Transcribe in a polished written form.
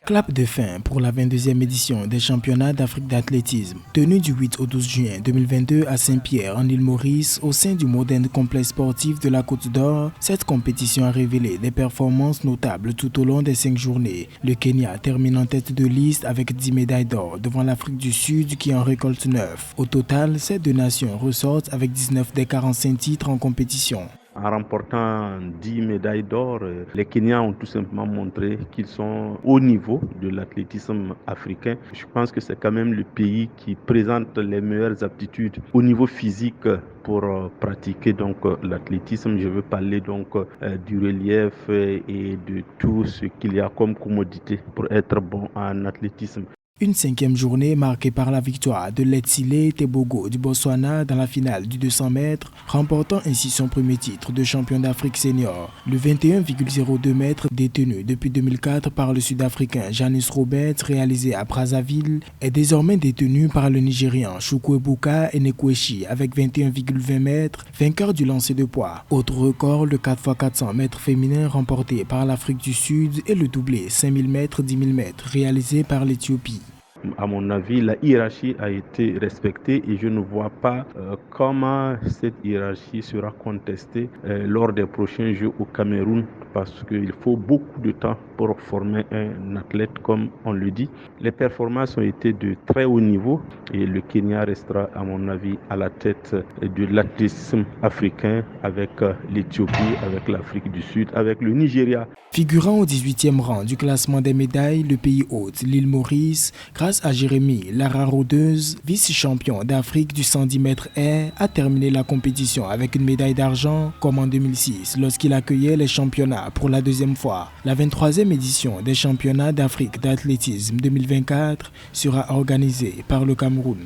Clap de fin pour la 22e édition des championnats d'Afrique d'athlétisme. Tenue du 8 au 12 juin 2022 à Saint-Pierre, en Île-Maurice, au sein du moderne complexe sportif de la Côte d'Or, cette compétition a révélé des performances notables tout au long des 5 journées. Le Kenya termine en tête de liste avec 10 médailles d'or devant l'Afrique du Sud qui en récolte 9. Au total, ces deux nations ressortent avec 19 des 45 titres en compétition. En remportant 10 médailles d'or, les Kenyans ont tout simplement montré qu'ils sont au niveau de l'athlétisme africain. Je pense que c'est quand même le pays qui présente les meilleures aptitudes au niveau physique pour pratiquer l'athlétisme. Je veux parler du relief et de tout ce qu'il y a comme commodité pour être bon en athlétisme. Une 5e journée marquée par la victoire de Letsile Tebogo du Botswana dans la finale du 200 mètres, remportant ainsi son premier titre de champion d'Afrique senior. Le 21,02 mètres détenu depuis 2004 par le Sud-Africain Janice Roberts, réalisé à Brazzaville, est désormais détenu par le Nigérian Chukwuebuka Enekwechi avec 21,20 mètres, vainqueur du lancer de poids. Autre record, le 4x400 mètres féminin remporté par l'Afrique du Sud et le doublé 5000 mètres 10 000 mètres réalisé par l'Éthiopie. À mon avis, la hiérarchie a été respectée et je ne vois pas comment cette hiérarchie sera contestée lors des prochains Jeux au Cameroun, parce qu'il faut beaucoup de temps pour former un athlète, comme on le dit. Les performances ont été de très haut niveau et le Kenya restera, à mon avis, à la tête de l'athlétisme africain avec l'Éthiopie, avec l'Afrique du Sud, avec le Nigeria. Figurant au 18e rang du classement des médailles, le pays hôte, l'île Maurice, grâce à Jérémy Lara-Rodeuse, vice-champion d'Afrique du 110 mètres air, a terminé la compétition avec une médaille d'argent comme en 2006 lorsqu'il accueillait les championnats pour la 2e fois. La 23e édition des championnats d'Afrique d'athlétisme 2024 sera organisée par le Cameroun.